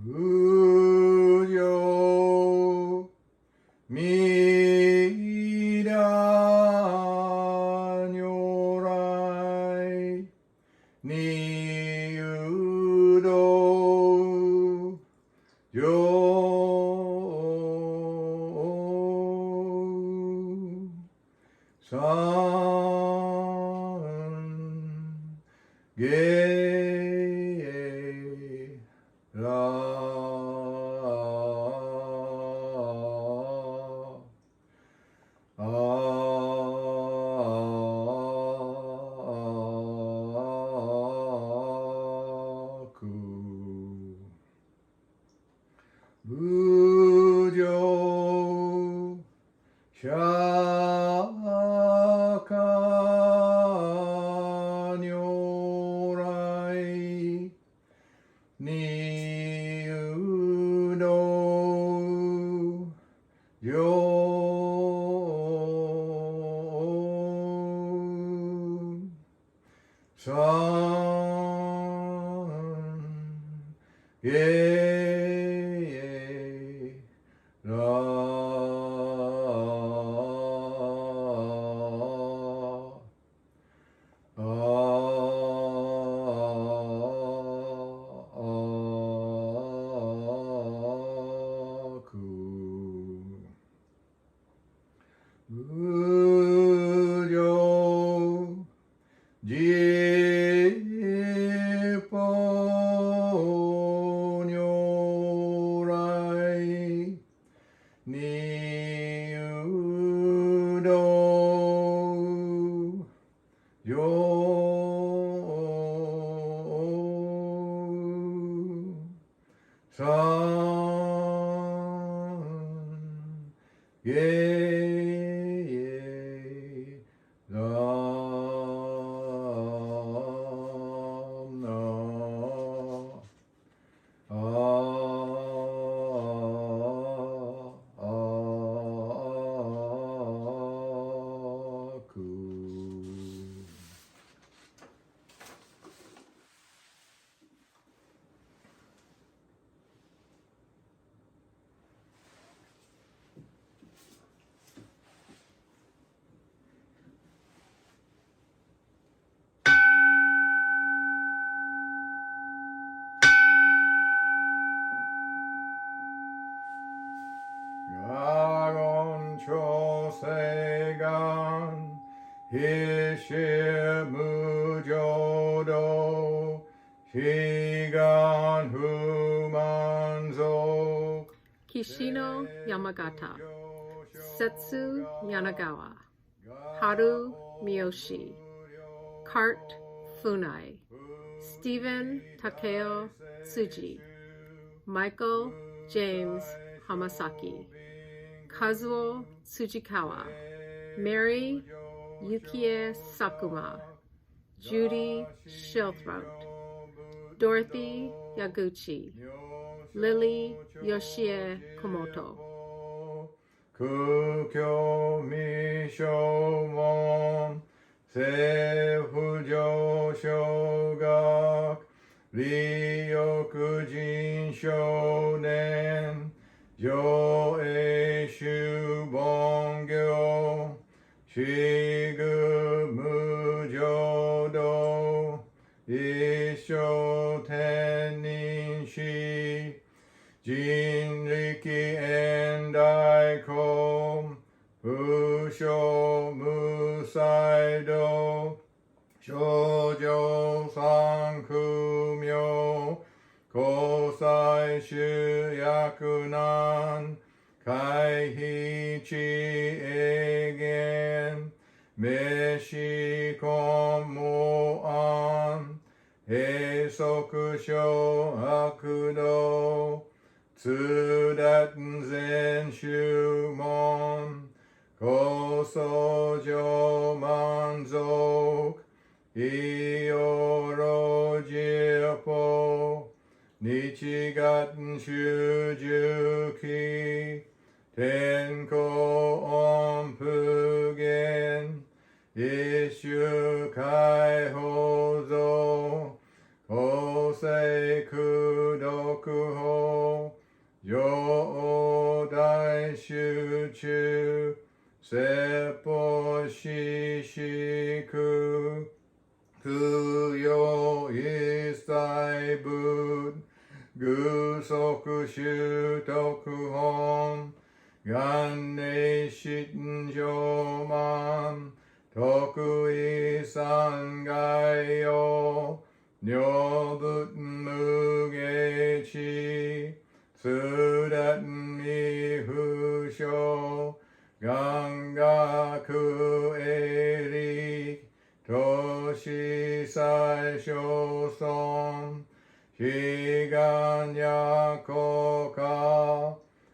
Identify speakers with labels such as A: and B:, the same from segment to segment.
A: 無常未来如来二有道上三下無常釈迦如来二有道上三無常十方如来二有道上三我言長世願必至無常道悲願不満足
B: Kishino Yamagata, Setsu Yanagawa, Haru Miyoshi, Kart Funai, Stephen Takeo Tsuji, Michael James Hamasaki, Kazuo Tsujikawa, Mary Yukie Sakuma, Judy Shilthroat, Dorothy Yaguchi, Lily Yoshie Komoto.
A: 苦境未消門政府上小学利欲人少年上映衆凡行四具無常道一生天人師人力縁大根不傷無才道少女三苦名交際主役難回避地永遠滅死根無安閉塞小悪道通達全宗門高僧上満足意よろ十法日月修十期天候音普賢一種解放像法世功徳法 seppo shishiku, kuyo isai bud, gusoku shutoku hon, ganne shinjo man, toku isangai yo, nyobuten mugechi, sudaten mihusho, gangaku erik, toshi sai shoson, shigan yakoka,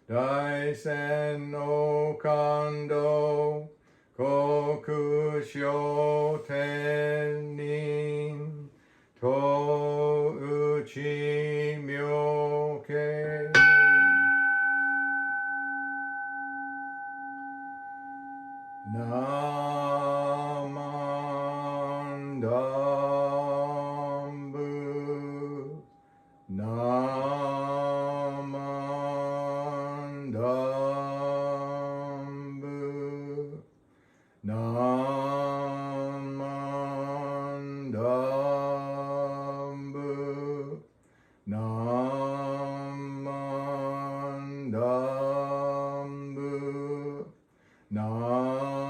A: daisen no kando, koku shotenin, to uchi myoke. Namandambu, namandambu, namandambu, namandambu, namandambu.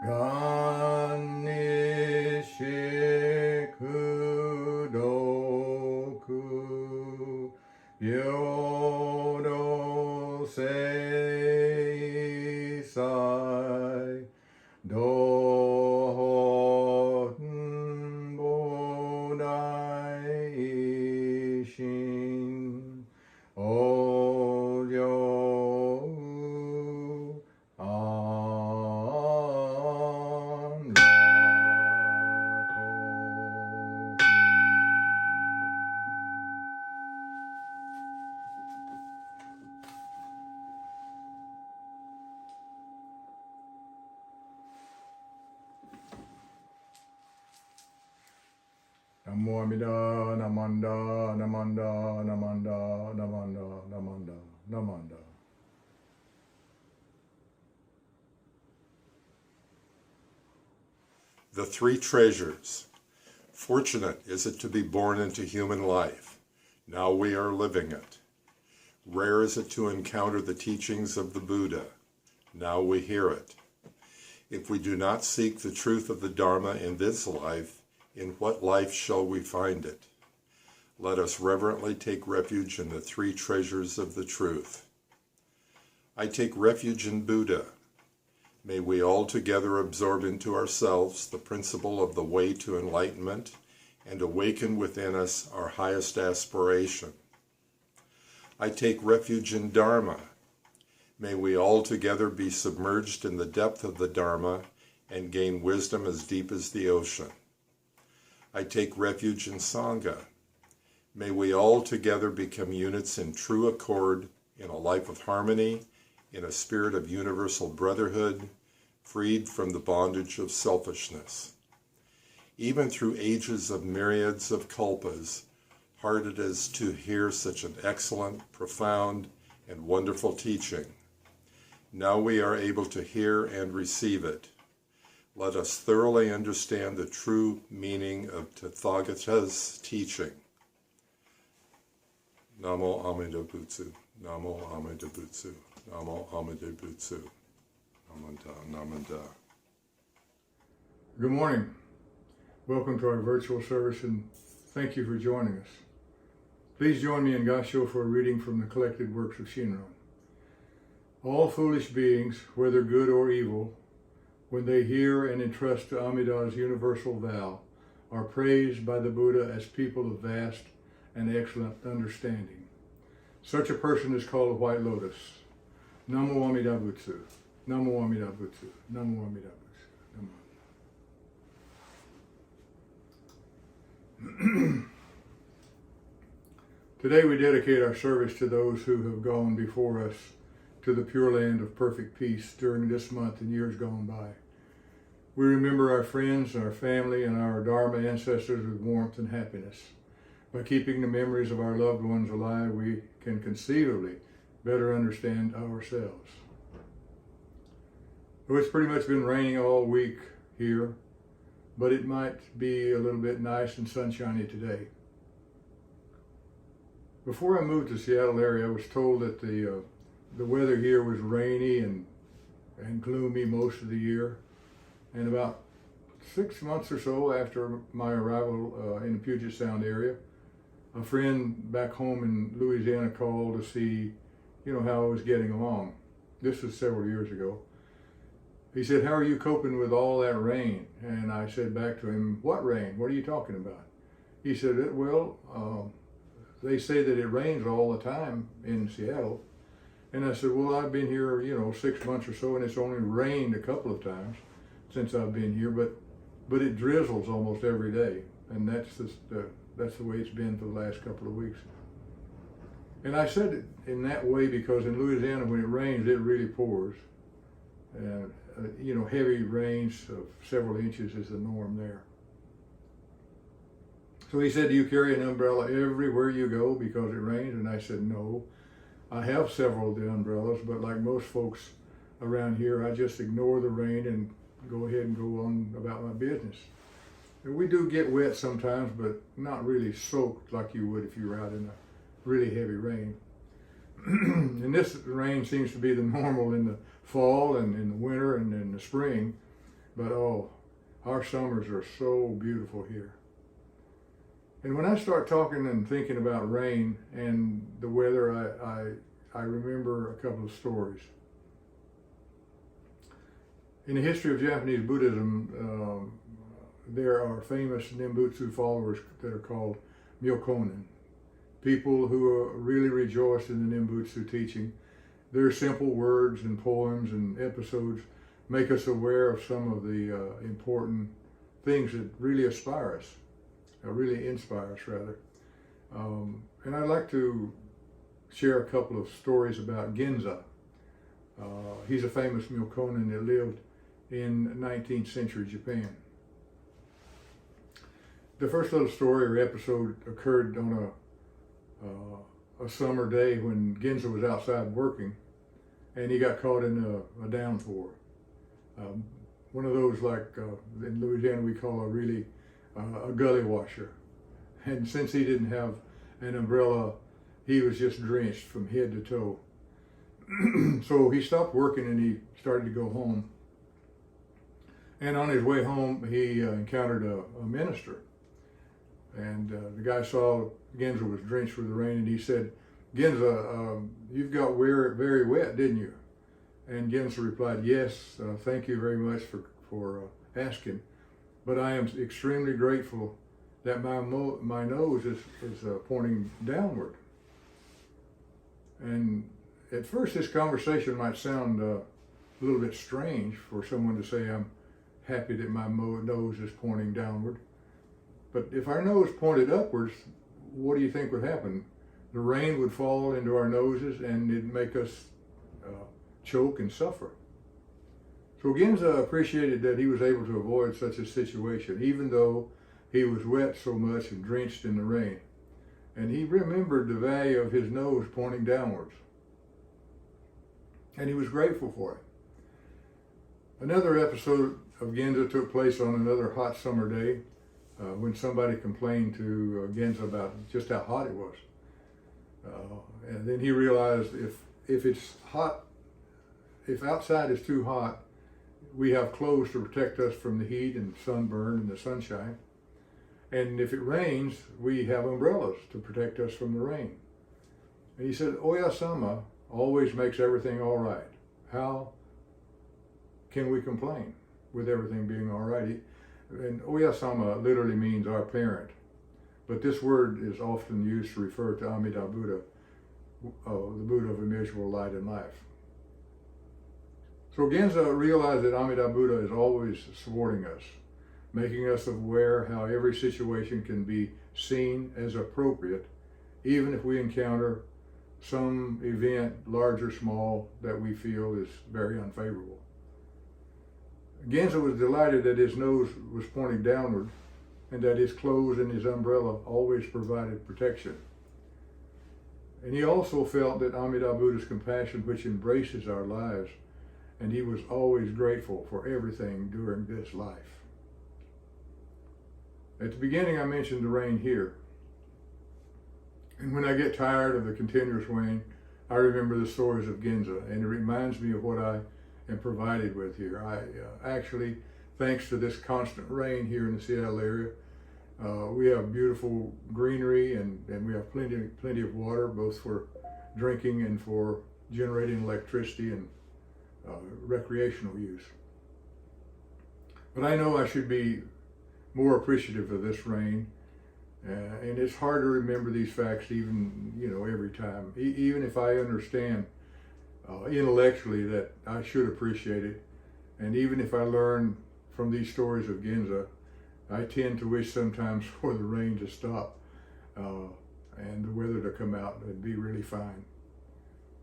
A: Ganishikudoku Yodo Seisai Dohoten Bodai Ishin Oyo Namo Amida, Namanda, Namanda, Namanda, Namanda, Namanda, Namanda.
C: The three treasures. Fortunate is it to be born into human life. Now we are living it. Rare is it to encounter the teachings of the Buddha. Now we hear it. If we do not seek the truth of the Dharma in this life, in what life shall we find it? Let us reverently take refuge in the three treasures of the truth. I take refuge in Buddha. May we all together absorb into ourselves the principle of the way to enlightenment and awaken within us our highest aspiration. I take refuge in Dharma. May we all together be submerged in the depth of the Dharma and gain wisdom as deep as the ocean. I take refuge in Sangha. May we all together become units in true accord, in a life of harmony, in a spirit of universal brotherhood, freed from the bondage of selfishness. Even through ages of myriads of kalpas, hard it is to hear such an excellent, profound, and wonderful teaching. Now we are able to hear and receive it. Let us thoroughly understand the true meaning of Tathagata's teaching. Namo Amida Butsu, Namo Amida Butsu, Namo Amida Butsu, Namanda, Namanda.
A: Good morning. Welcome to our virtual service and thank you for joining us. Please join me in Gassho for a reading from the collected works of Shinran. All foolish beings, whether good or evil, when they hear and entrust to Amida's universal vow, are praised by the Buddha as people of vast and excellent understanding. Such a person is called a white lotus. Namo Amida Butsu. Namo Amida Butsu. Namo Amida Butsu. Today we dedicate our service to those who have gone before us to the Pure Land of perfect peace during this month and years gone by. We remember our friends, our family, and our Dharma ancestors with warmth and happiness. By keeping the memories of our loved ones alive, we can conceivably better understand ourselves. So it's pretty much been raining all week here, but it might be a little bit nice and sunshiny today. Before I moved to the Seattle area, I was told that the weather here was rainy and gloomy most of the year. And about 6 months or so after my arrival in the Puget Sound area, a friend back home in Louisiana called to see, how I was getting along. This was several years ago. He said, "How are you coping with all that rain?" And I said back to him, "What rain? What are you talking about?" He said, "Well, they say that it rains all the time in Seattle." And I said, "Well, I've been here, 6 months or so, and it's only rained a couple of times since I've been here, but it drizzles almost every day, and that's the way it's been for the last couple of weeks." And I said it in that way because in Louisiana, when it rains, it really pours. Heavy rains of several inches is the norm there. So he said, "Do you carry an umbrella everywhere you go because it rains?" And I said, "No. I have several of the umbrellas, but like most folks around here, I just ignore the rain and go ahead and go on about my business." And we do get wet sometimes, but not really soaked like you would if you were out in a really heavy rain. And this rain seems to be the normal in the fall and in the winter and in the spring, but our summers are so beautiful here. And when I start talking and thinking about rain and the weather, I remember a couple of stories. In the history of Japanese Buddhism, there are famous Nimbutsu followers that are called Myokonin, people who really rejoice in the Nimbutsu teaching. Their simple words and poems and episodes make us aware of some of the important things that really inspire us, rather. And I'd like to share a couple of stories about Ginza. He's a famous Myokonin that lived in 19th century Japan. The first little story or episode occurred on a summer day when Ginza was outside working, and he got caught in a downpour. One of those like in Louisiana we call a gully washer. And since he didn't have an umbrella, he was just drenched from head to toe. So he stopped working and he started to go home. And on his way home, he encountered a minister. And the guy saw Ginza was drenched with the rain, and he said, "Ginza, you've got very wet, didn't you?" And Ginza replied, "Yes, thank you very much for asking. But I am extremely grateful that my nose is pointing downward." And at first this conversation might sound a little bit strange for someone to say, "I'm happy that my nose is pointing downward." But if our nose pointed upwards, what do you think would happen? The rain would fall into our noses and it'd make us choke and suffer. So Ginza appreciated that he was able to avoid such a situation, even though he was wet so much and drenched in the rain. And he remembered the value of his nose pointing downwards. And he was grateful for it. Another episode of Ginza took place on another hot summer day when somebody complained to Ginza about just how hot it was. And then he realized if it's hot, if outside is too hot, we have clothes to protect us from the heat and sunburn and the sunshine. And if it rains, we have umbrellas to protect us from the rain. And he said, "Oya-sama always makes everything all right. How can we complain with everything being all right?" And Oya-sama literally means our parent. But this word is often used to refer to Amida Buddha, the Buddha of immeasurable light and life. So Ginza realized that Amida Buddha is always supporting us, making us aware how every situation can be seen as appropriate, even if we encounter some event, large or small, that we feel is very unfavorable. Ginza was delighted that his nose was pointing downward, and that his clothes and his umbrella always provided protection. And he also felt that Amida Buddha's compassion, which embraces our lives, and he was always grateful for everything during this life. At the beginning, I mentioned the rain here. And when I get tired of the continuous rain, I remember the stories of Ginza, and it reminds me of what I am provided with here. Actually, thanks to this constant rain here in the Seattle area, we have beautiful greenery, and we have plenty of water, both for drinking and for generating electricity and recreational use. But I know I should be more appreciative of this rain, and it's hard to remember these facts even, every time. Even if I understand intellectually that I should appreciate it, and even if I learn from these stories of Ginza, I tend to wish sometimes for the rain to stop and the weather to come out and be really fine.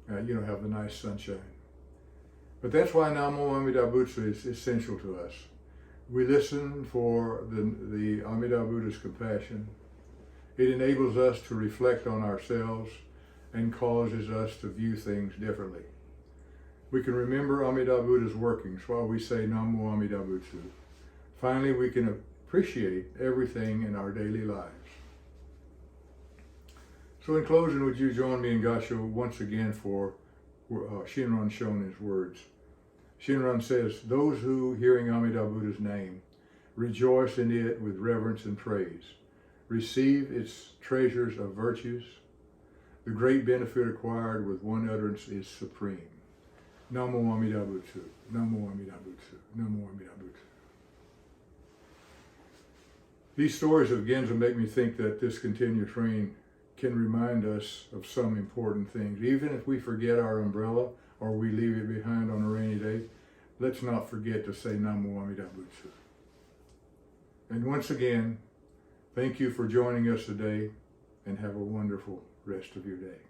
A: Have the nice sunshine. But that's why Namo Amida Butsu is essential to us. We listen for the Amida Buddha's compassion. It enables us to reflect on ourselves and causes us to view things differently. We can remember Amida Buddha's workings while we say Namo Amida Butsu. Finally, we can appreciate everything in our daily lives. So in closing, would you join me in Gassho once again for Shinran Shonin's words. Shinran says, "Those who, hearing Amida Buddha's name, rejoice in it with reverence and praise, receive its treasures of virtues. The great benefit acquired with one utterance is supreme. Namo Amida Butsu, Namo Amida Butsu, Namo Amida Butsu." These stories of Ginza make me think that this continuous rain can remind us of some important things. Even if we forget our umbrella or we leave it behind on a rainy day, let's not forget to say Namo Amida Butsu. And once again, thank you for joining us today, and have a wonderful rest of your day.